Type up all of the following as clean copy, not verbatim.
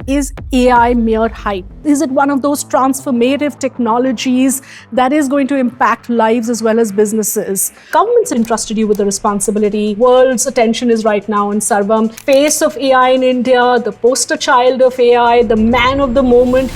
is AI mere hype? Is it one of those transformative technologies that is going to impact lives as well as businesses? Governments entrusted you with the responsibility. World's attention is right now on Sarvam, face of AI in India, the poster child of AI, the man of the moment.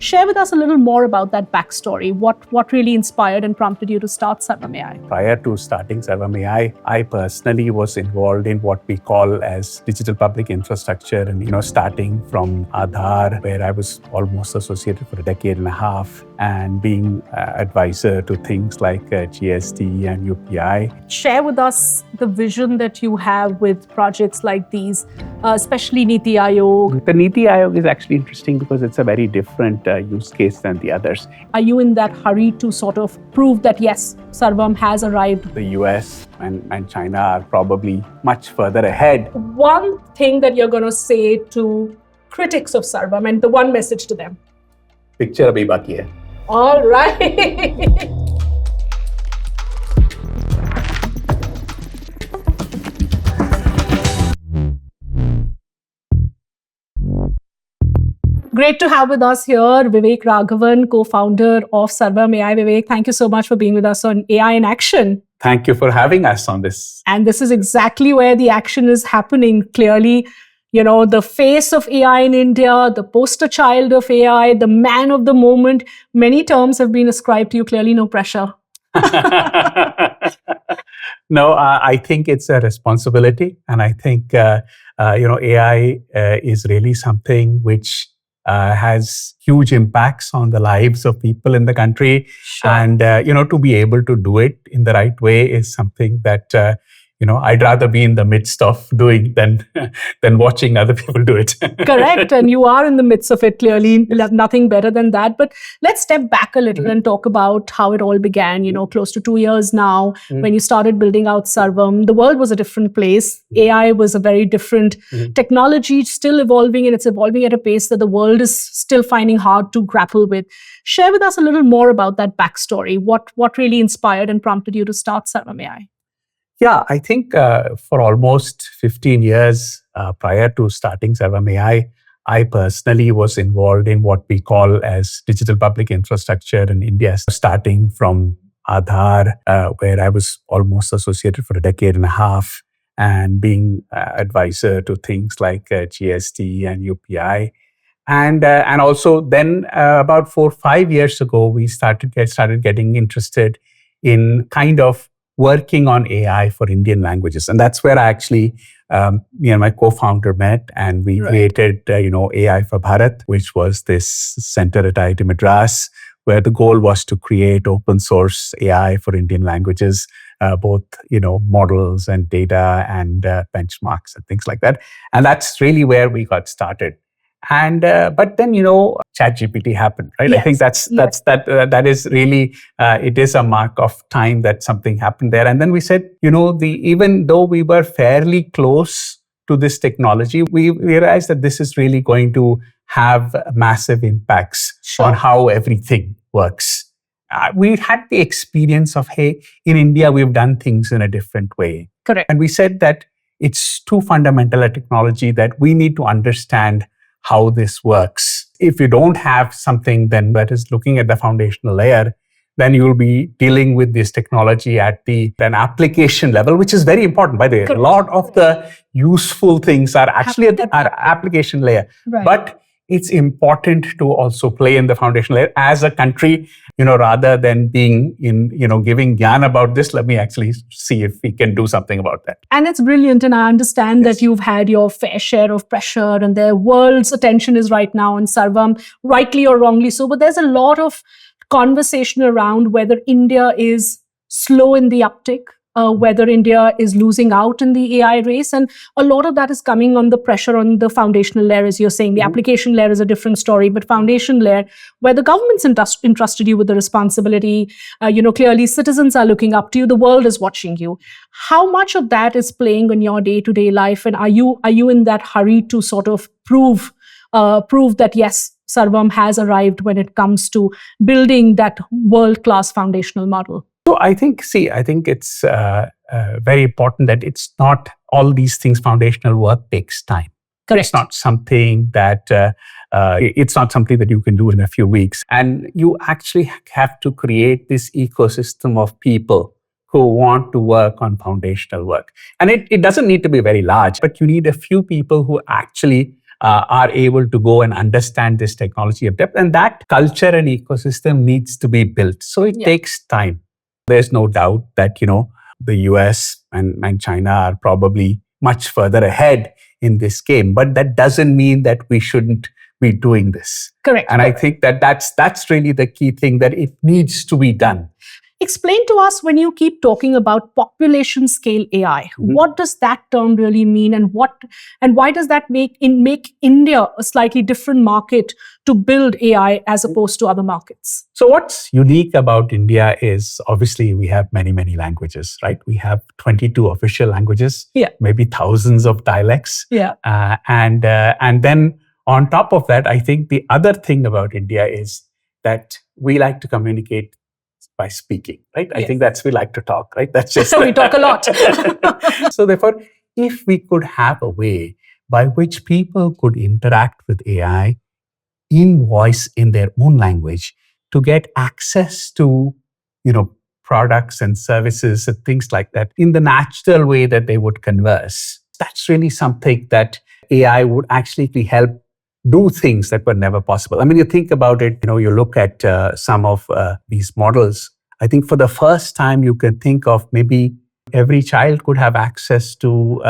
Share with us a little more about that backstory. What really inspired and prompted you to start Sarvam AI? Prior to starting Sarvam AI, I personally was involved in what we call as digital public infrastructure, and starting from Aadhaar, where I was almost associated for a decade and a half, and being advisor to things like GST and UPI. Share with us the vision that you have with projects like these, especially Niti Aayog. The Niti Aayog is actually interesting because it's a very different use case than the others. Are you in that hurry to sort of prove that yes, Sarvam has arrived? The US and China are probably much further ahead. One thing that you're going to say to critics of Sarvam and the one message to them. Picture abhi baki hai. All right. Great to have with us here Vivek Raghavan, co-founder of Sarvam AI. Vivek, thank you so much for being with us on AI in Action. Thank you for having us on this. And this is exactly where the action is happening. Clearly, the face of AI in India, the poster child of AI, the man of the moment. Many terms have been ascribed to you. Clearly, no pressure. No, I think it's a responsibility. And I think, AI is really something which has huge impacts on the lives of people in the country. Sure. And, to be able to do it in the right way is something that, I'd rather be in the midst of doing than watching other people do it. Correct. And you are in the midst of it, clearly. Nothing better than that. But let's step back a little and talk about how it all began, close to 2 years now, when you started building out Sarvam. The world was a different place. AI was a very different technology, still evolving, and it's evolving at a pace that the world is still finding hard to grapple with. Share with us a little more about that backstory. What really inspired and prompted you to start Sarvam AI? Yeah, I think for almost 15 years prior to starting Sarvam AI, I personally was involved in what we call as digital public infrastructure in India, starting from Aadhaar, where I was almost associated for a decade and a half, and being advisor to things like GST and UPI. And also then about 4 or 5 years ago, we started getting interested in kind of working on AI for Indian languages. And that's where I actually, me and my co-founder met, and we created, AI for Bharat, which was this center at IIT Madras, where the goal was to create open source AI for Indian languages, both, models and data and benchmarks and things like that. And that's really where we got started. And but then ChatGPT happened, right? Yes. I think that is really it is a mark of time that something happened there. And then we said, even though we were fairly close to this technology, we realized that this is really going to have massive impacts on how everything works. We had the experience of, hey, in India we've done things in a different way. Correct. And we said that it's too fundamental a technology that we need to understand how this works. If you don't have something then that is looking at the foundational layer, then you'll be dealing with this technology at an application level, which is very important. By the way, a lot of the useful things are actually at the application layer. Right. But it's important to also play in the foundation layer as a country, rather than being in, giving gyan about this. Let me actually see if we can do something about that. And it's brilliant. And I understand that you've had your fair share of pressure and the world's attention is right now on Sarvam, rightly or wrongly so. But there's a lot of conversation around whether India is slow in the uptick, whether India is losing out in the AI race. And a lot of that is coming on the pressure on the foundational layer, as you're saying. The application layer is a different story, but foundation layer, where the government's entrusted you with the responsibility, clearly citizens are looking up to you, the world is watching you. How much of that is playing on your day-to-day life? And are you in that hurry to sort of prove that, yes, Sarvam has arrived when it comes to building that world-class foundational model? So I think it's very important that it's not all these things. Foundational work takes time. Correct. It's not something that it's not something that you can do in a few weeks. And you actually have to create this ecosystem of people who want to work on foundational work. And it doesn't need to be very large, but you need a few people who actually are able to go and understand this technology of depth. And that culture and ecosystem needs to be built. So it takes time. There's no doubt that, the US and China are probably much further ahead in this game. But that doesn't mean that we shouldn't be doing this. Correct. And I think that that's really the key thing, that it needs to be done. Explain to us, when you keep talking about population scale AI, what does that term really mean, and why does that make India a slightly different market to build AI as opposed to other markets? So what's unique about India is obviously we have many, many languages, right? We have 22 official languages, maybe thousands of dialects. And then on top of that, I think the other thing about India is that we like to communicate by speaking, right? I think we like to talk, right? That's just we talk a lot. So therefore, if we could have a way by which people could interact with AI in voice in their own language to get access to, products and services and things like that in the natural way that they would converse, that's really something that AI would actually help do things that were never possible. I mean, you think about it, you look at some of these models. I think for the first time, you can think of maybe every child could have access to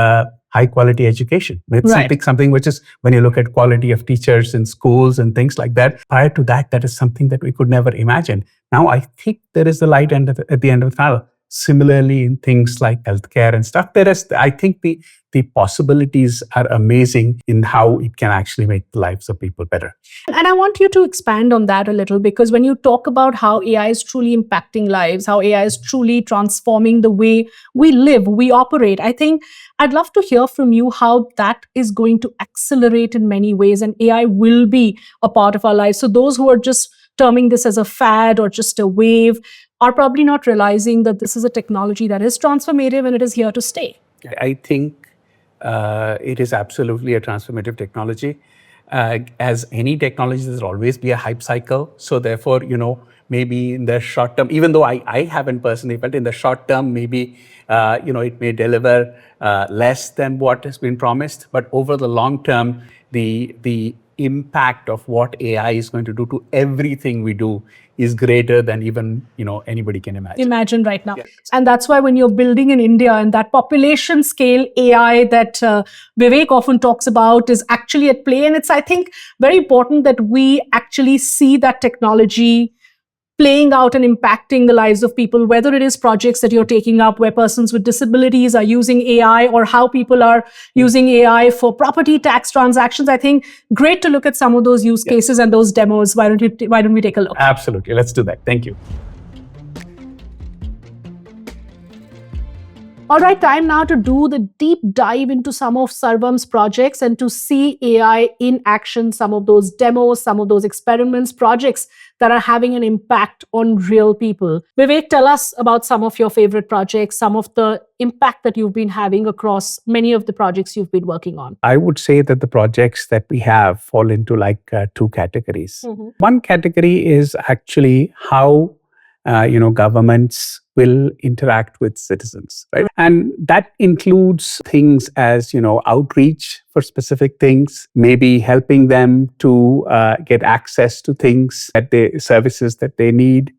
high quality education. It's something which is, when you look at quality of teachers in schools and things like that, prior to that, that is something that we could never imagine. Now, I think there is a light at the end of the tunnel. Similarly, in things like healthcare and stuff, I think the possibilities are amazing in how it can actually make the lives of people better. And I want you to expand on that a little, because when you talk about how AI is truly impacting lives, how AI is truly transforming the way we live, we operate, I think I'd love to hear from you how that is going to accelerate in many ways, and AI will be a part of our lives. So those who are just terming this as a fad or just a wave are probably not realizing that this is a technology that is transformative and it is here to stay. I think it is absolutely a transformative technology. As any technology, there's always be a hype cycle. So therefore, maybe in the short term, even though I haven't personally, but in the short term, maybe, it may deliver less than what has been promised. But over the long term, the impact of what AI is going to do to everything we do is greater than even anybody can imagine right now. And that's why when you're building in India, and that population scale AI that Vivek often talks about is actually at play. And it's, I think, very important that we actually see that technology playing out and impacting the lives of people, whether it is projects that you're taking up where persons with disabilities are using AI, or how people are using AI for property tax transactions. I think great to look at some of those use cases and those demos. Why don't we take a look? Absolutely. Let's do that. Thank you. All right, time now to do the deep dive into some of Sarvam's projects and to see AI in action, some of those demos, some of those experiments, projects that are having an impact on real people. Vivek, tell us about some of your favorite projects, some of the impact that you've been having across many of the projects you've been working on. I would say that the projects that we have fall into two categories. One category is actually how governments will interact with citizens, right? And that includes things as, outreach for specific things, maybe helping them to get access to services that they need,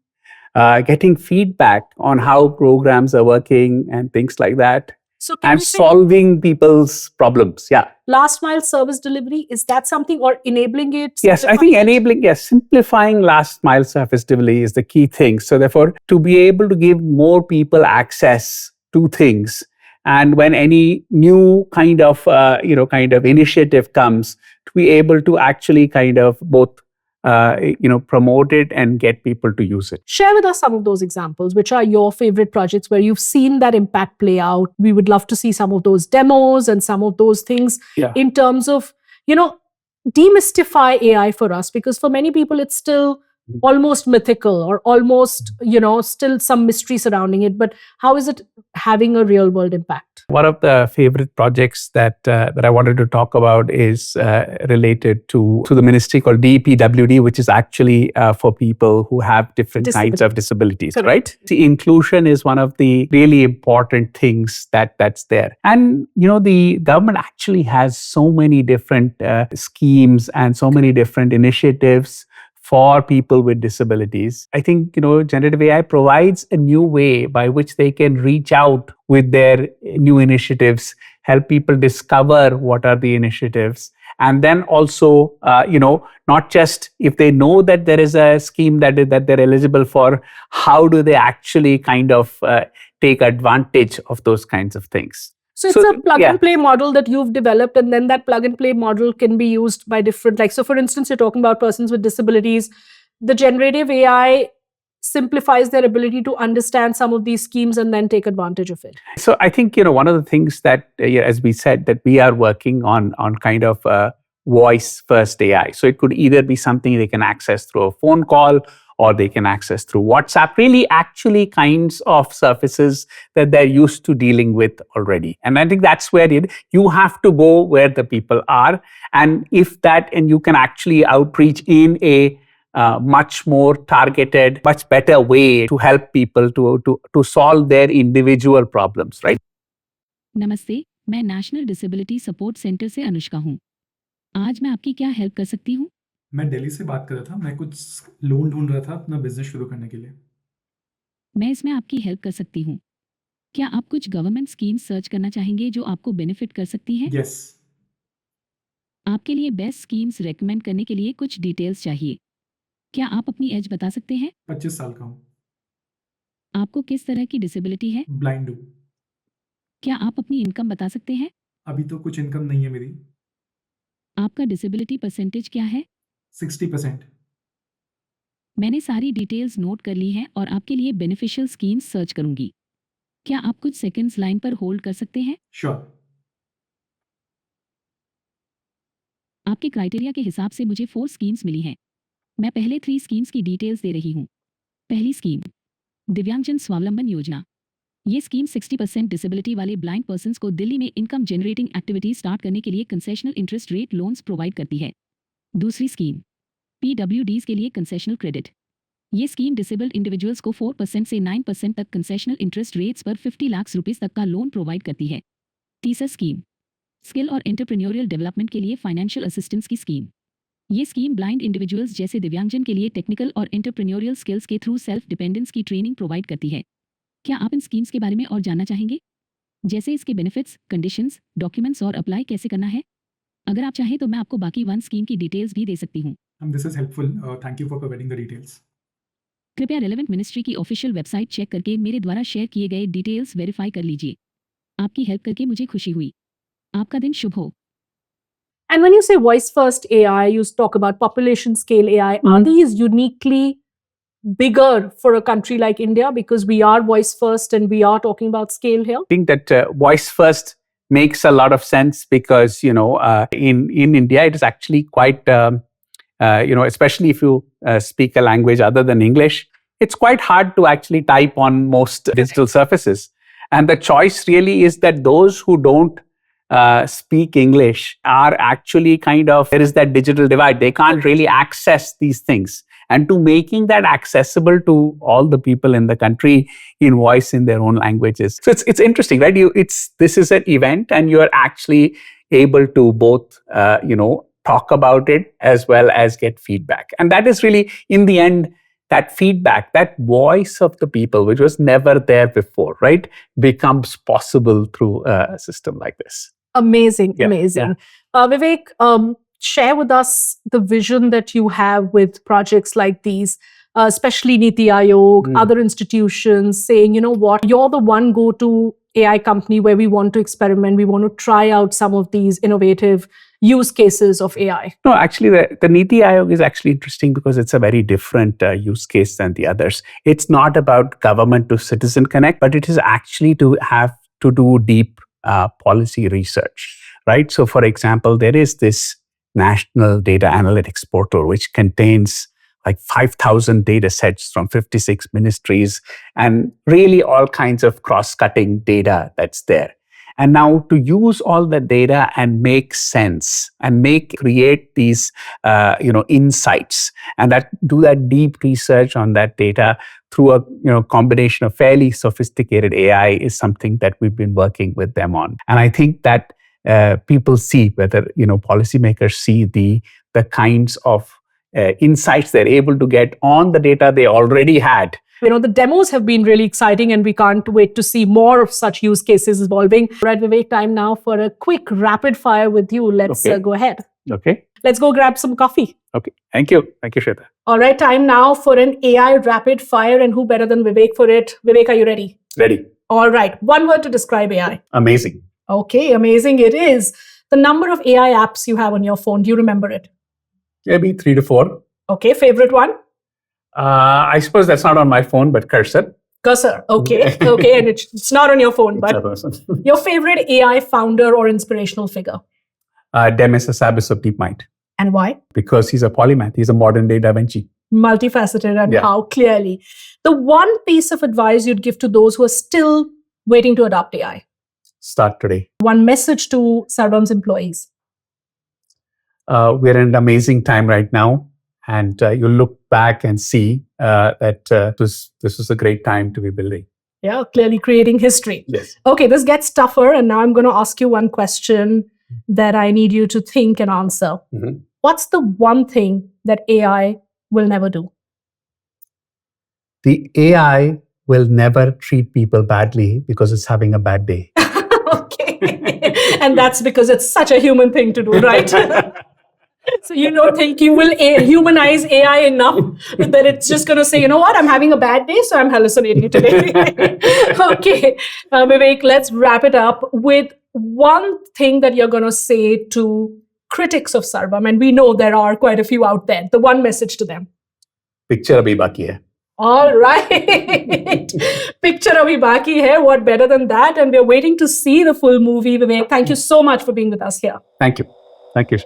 getting feedback on how programs are working and things like that. So and solving people's problems. Last mile service delivery, is that something, or enabling it? Yes, I think simplifying last mile service delivery is the key thing. So therefore, to be able to give more people access to things, and when any new kind of initiative comes, to be able to actually both promote it and get people to use it. Share with us some of those examples. Which are your favorite projects where you've seen that impact play out? We would love to see some of those demos and some of those things in terms of, demystify AI for us, because for many people, it's still almost mythical or almost, still some mystery surrounding it. But how is it having a real world impact? One of the favorite projects that I wanted to talk about is related to the ministry called DPWD, which is actually for people who have different kinds of disabilities, right? The inclusion is one of the really important things that's there. And, the government actually has so many different schemes and so many different initiatives for people with disabilities. I think, generative AI provides a new way by which they can reach out with their new initiatives, help people discover what are the initiatives. And then also, not just if they know that there is a scheme that they're eligible for, how do they actually kind of take advantage of those kinds of things? So it's a plug and play model that you've developed, and then that plug and play model can be used by different, so for instance, you're talking about persons with disabilities. The generative AI simplifies their ability to understand some of these schemes and then take advantage of it. So I think, one of the things that, as we said, that we are working on kind of voice first AI. So it could either be something they can access through a phone call, or they can access through WhatsApp, really actually kinds of surfaces that they're used to dealing with already. And I think that's where you have to go where the people are. And and you can actually outreach in a much more targeted, much better way to help people to solve their individual problems, right? नमस्ते, मैं national disability support centre से अनुष्का हूँ। आज मैं आपकी क्या help कर सकती हूँ? मैं दिल्ली से बात कर रहा था। मैं कुछ लोन ढूंढ रहा था अपना बिजनेस शुरू करने के लिए। मैं इसमें आपकी हेल्प कर सकती हूँ। क्या आप कुछ गवर्नमेंट स्कीम्स सर्च करना चाहेंगे जो आपको बेनिफिट कर सकती हैं? यस। आपके लिए बेस्ट स्कीम्स रेकमेंड करने के लिए कुछ डिटेल्स चाहिए। क्या आप अपनी एज बता सकते हैं? 25 साल का हूँ। आपको किस तरह की डिसेबिलिटी है? ब्लाइंड हूँ। क्या आप अपनी इनकम बता सकते हैं? अभी तो कुछ इनकम नहीं है मेरी। आपका डिसेबिलिटी परसेंटेज क्या है? 60%। मैंने सारी डिटेल्स नोट कर ली हैं और आपके लिए बेनिफिशियल स्कीम्स सर्च करूंगी। क्या आप कुछ सेकंड्स लाइन पर होल्ड कर सकते हैं? श्योर। आपके क्राइटेरिया के हिसाब से मुझे 4 स्कीम्स मिली हैं। मैं पहले 3 स्कीम्स की डिटेल्स दे रही हूँ। पहली स्कीम, दिव्यांगजन स्वावलंबन योजना। ये स्कीम 60% डिसेबिलिटी वाले ब्लाइंड पर्सन्स को दिल्ली में इनकम जनरेटिंग एक्टिविटीज स्टार्ट करने के लिए concessional interest rate loans provide करती है। दूसरी स्कीम, PWDs के लिए कंसेशनल क्रेडिट। ये स्कीम डिसेबल्ड इंडिविजुअल्स को 4% से 9% तक कंसेशनल इंटरेस्ट रेट्स पर 50 लाख रुपीस तक का लोन प्रोवाइड करती है। तीसरा स्कीम, स्किल और एंटरप्रेन्योरियल डेवलपमेंट के लिए फाइनेंशियल असिस्टेंस की स्कीम। ये स्कीम ब्लाइंड इंडिविजुअल्स जैसे दिव्यांगजन के लिए टेक्निकल और एंटरप्रेन्योरियल स्किल्स के थ्रू सेल्फ डिपेंडेंस की ट्रेनिंग प्रोवाइड करती है। क्या आप इन स्कीम्स के बारे में और जानना चाहेंगे, जैसे इसके बेनिफिट्स, कंडीशंस, डॉक्यूमेंट्स और अप्लाई कैसे करना है? अगर आप चाहें तो मैं आपको बाकी 1 स्कीम की डिटेल्स भी दे सकती हूँ। This is helpful. Thank you for providing the details. कृपया रेलेवेंट मिनिस्ट्री की ऑफिशियल वेबसाइट चेक करके मेरे द्वारा शेयर किए गए डिटेल्स वेरीफाई कर लीजिए। आपकी हेल्प करके मुझे खुशी हुई। आपका दिन शुभ हो। And when you say voice first AI, you talk about population scale AI. Are these uniquely bigger for a country like India because we are voice first and we are talking about scale here? I think that voice first makes a lot of sense because, in India, it is actually quite, especially if you speak a language other than English, it's quite hard to actually type on most digital surfaces. And the choice really is that those who don't speak English are actually there is that digital divide. They can't really access these things. And to making that accessible to all the people in the country in voice in their own languages. So it's interesting, right? This is an event and you are actually able to both, talk about it as well as get feedback. And that is really, in the end, that feedback, that voice of the people, which was never there before, right, becomes possible through a system like this. Amazing. Vivek, share with us the vision that you have with projects like these, especially Niti Aayog, other institutions saying, you know what, you're the one go-to AI company where we want to experiment, we want to try out some of these innovative use cases of AI. No, actually, the Niti Aayog is actually interesting because it's a very different use case than the others. It's not about government to citizen connect, but it is actually to have to do deep policy research, right? So, for example, there is this national data analytics portal, which contains like 5,000 data sets from 56 ministries and really all kinds of cross-cutting data that's there. And now to use all the data and make sense and create these, insights and do that deep research on that data through a, combination of fairly sophisticated AI is something that we've been working with them on. And I think that people see whether, policymakers see the kinds of insights they're able to get on the data they already had. The demos have been really exciting and we can't wait to see more of such use cases evolving. Right, Vivek, time now for a quick rapid fire with you. Let's go ahead. Okay. Let's go grab some coffee. Okay. Thank you. Thank you, Shweta. All right, time now for an AI rapid fire, and who better than Vivek for it? Vivek, are you ready? Ready. All right. One word to describe AI. Amazing. Okay, amazing it is. The number of AI apps you have on your phone, do you remember it? Maybe 3 to 4. Okay, favorite one? I suppose that's not on my phone, but Cursor. Cursor, okay. Okay, and it's not on your phone, but your favorite AI founder or inspirational figure? Demis Hassabis of DeepMind. And why? Because he's a polymath. He's a modern day Da Vinci. Multifaceted, and how clearly. The one piece of advice you'd give to those who are still waiting to adopt AI? Start today. One message to Sarvam's employees? We're in an amazing time right now. And you'll look back and see that this was a great time to be building. Yeah, clearly creating history. Yes. Okay, this gets tougher. And now I'm going to ask you one question that I need you to think and answer. Mm-hmm. What's the one thing that AI will never do? The AI will never treat people badly because it's having a bad day. Okay. And that's because it's such a human thing to do, right? So you don't think you will humanize AI enough that it's just going to say, you know what, I'm having a bad day, so I'm hallucinating today. Okay, Vivek, let's wrap it up with one thing that you're going to say to critics of Sarvam, and we know there are quite a few out there. The one message to them. Picture abhi baki hai. All right. Picture abhi baki hai. What better than that? And we're waiting to see the full movie. Vivek, thank you so much for being with us here. Thank you. Thank you.